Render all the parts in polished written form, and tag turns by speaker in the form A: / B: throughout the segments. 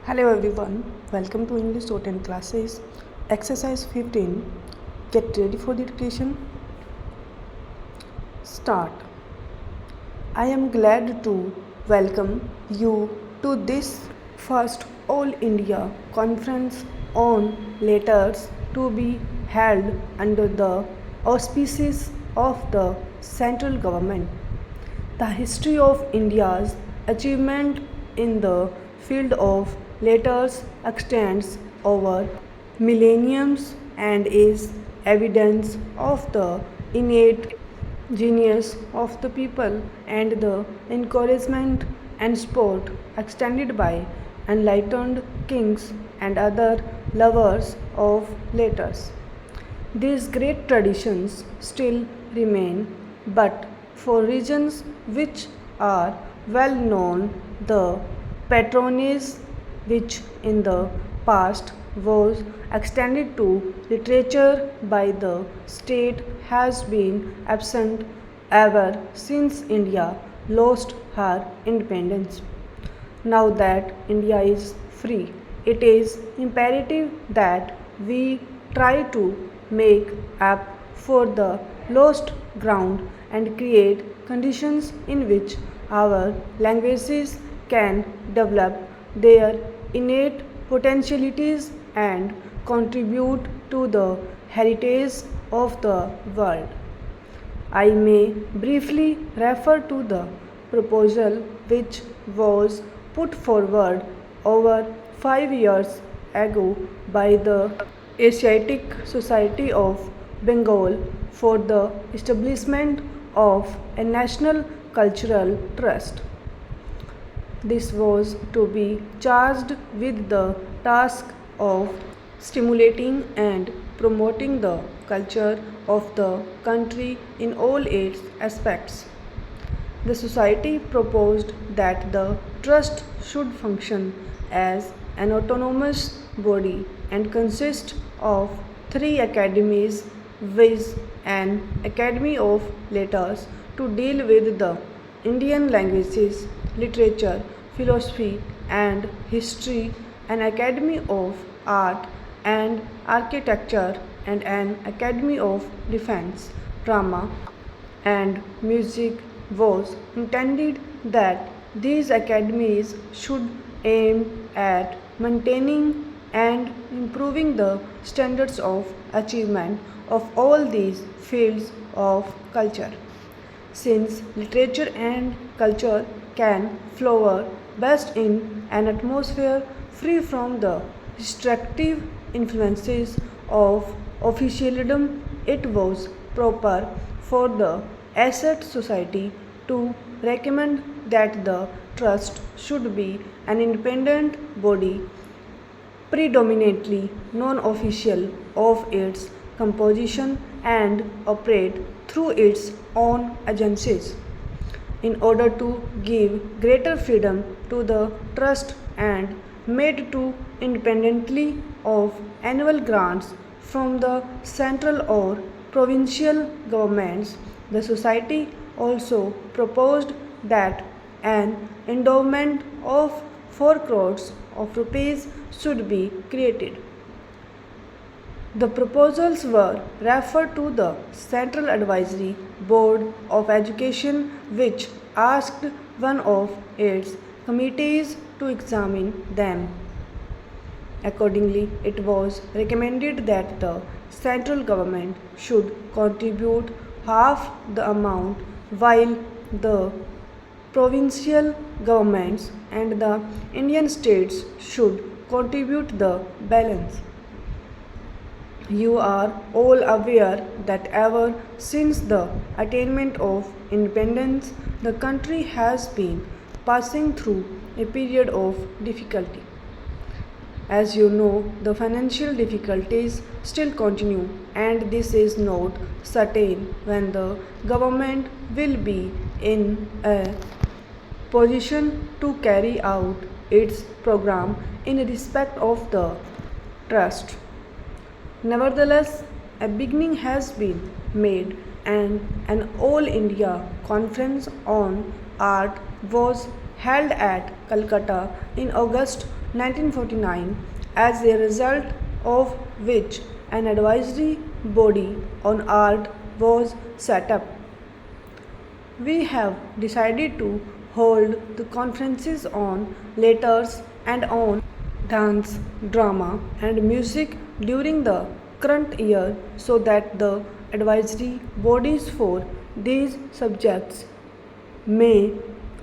A: Hello everyone, welcome to English 10 classes. Exercise 15. Get ready for the dictation. Start. I am glad to welcome you to this first All India Conference on Letters to be held under the auspices of the central government. The history of India's achievement in the field of letters extends over millenniums and is evidence of the innate genius of the people and the encouragement and support extended by enlightened kings and other lovers of letters. These great traditions still remain, but for reasons which are well known, the patronage which in the past was extended to literature by the state has been absent ever since India lost her independence. Now that India is free, it is imperative that we try to make up for the lost ground and create conditions in which our languages can develop their innate potentialities and contribute to the heritage of the world. I may briefly refer to the proposal which was put forward over 5 years ago by the Asiatic Society of Bengal for the establishment of a national cultural trust. This was to be charged with the task of stimulating and promoting the culture of the country in all its aspects. The society proposed that the trust should function as an autonomous body and consist of three academies, viz. An Academy of Letters to deal with the Indian languages, literature, philosophy, and history, an Academy of Art and Architecture, and an Academy of Defense, Drama, and Music was intended that these academies should aim at maintaining and improving the standards of achievement of all these fields of culture. Since literature and culture can flower best in an atmosphere free from the destructive influences of officialdom, it was proper for the Asset Society to recommend that the trust should be an independent body, predominantly non-official of its composition and operate through its own agencies. In order to give greater freedom to the trust and made to independently of annual grants from the central or provincial governments, the society also proposed that an endowment of 4 crores of rupees should be created. The proposals were referred to the Central Advisory Board of Education, which asked one of its committees to examine them. Accordingly, it was recommended that the central government should contribute half the amount while the provincial governments and the Indian states should contribute the balance. You are all aware that ever since the attainment of independence, the country has been passing through a period of difficulty. As you know, the financial difficulties still continue, and this is not certain when the government will be in a position to carry out its program in respect of the trust. Nevertheless, a beginning has been made, and an All India Conference on Art was held at Calcutta in August 1949, as a result of which an advisory body on art was set up. We have decided to hold the conferences on letters and on dance, drama, and music during the current year so that the advisory bodies for these subjects may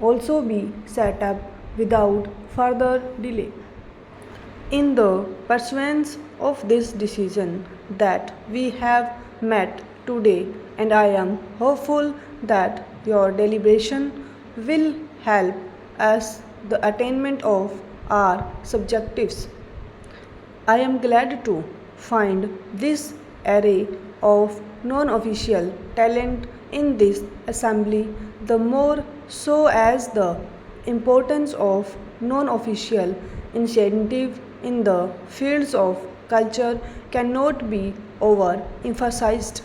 A: also be set up without further delay. In the pursuance of this decision that we have met today, and I am hopeful that your deliberation will help us the attainment of our subjectives. I am glad to find this array of non official talent in this assembly, the more so as the importance of non official initiative in the fields of culture cannot be overemphasized.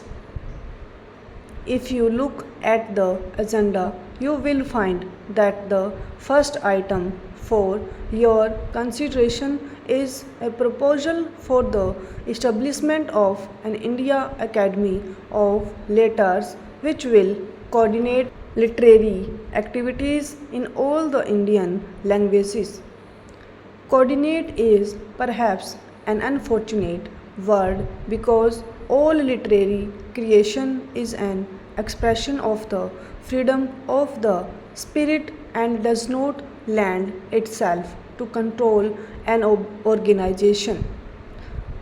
A: If you look at the agenda, you will find that the first item for your consideration is a proposal for the establishment of an India Academy of Letters which will coordinate literary activities in all the Indian languages. Coordinate is perhaps an unfortunate word because all literary creation is an expression of the freedom of the spirit and does not lend itself to control an organization.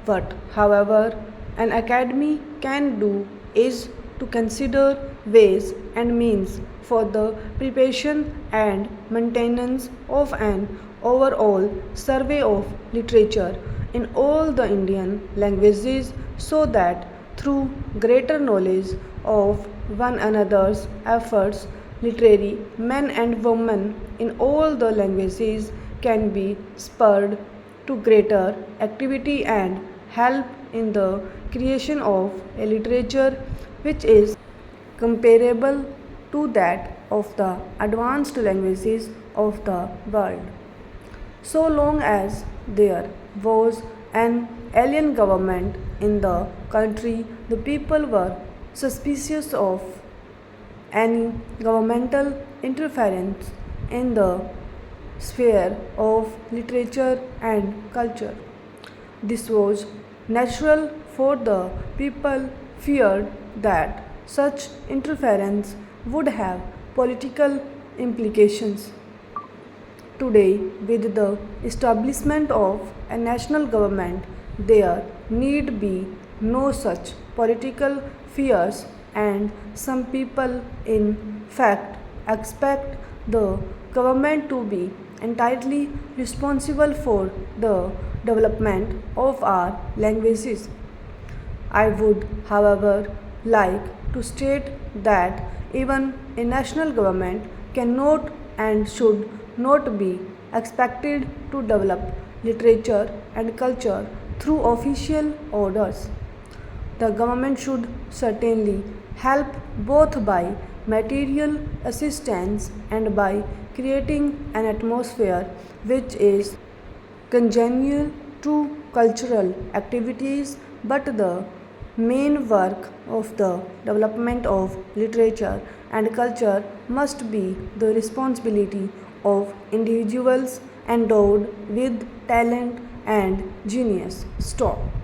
A: What, however, an academy can do is to consider ways and means for the preparation and maintenance of an overall survey of literature in all the Indian languages so that through greater knowledge of one another's efforts, literary men and women in all the languages can be spurred to greater activity and help in the creation of a literature which is comparable to that of the advanced languages of the world. So long as there was an alien government in the country, the people were suspicious of any governmental interference in the sphere of literature and culture. This was natural, for the people feared that such interference would have political implications. Today, with the establishment of a national government, there need be no such political fears, and some people, in fact, expect the government to be entirely responsible for the development of our languages. I would, however, like to state that even a national government cannot and should not be expected to develop literature and culture through official orders. The government should certainly help both by material assistance and by creating an atmosphere which is congenial to cultural activities, but the main work of the development of literature and culture must be the responsibility of individuals endowed with talent and genius. Stop.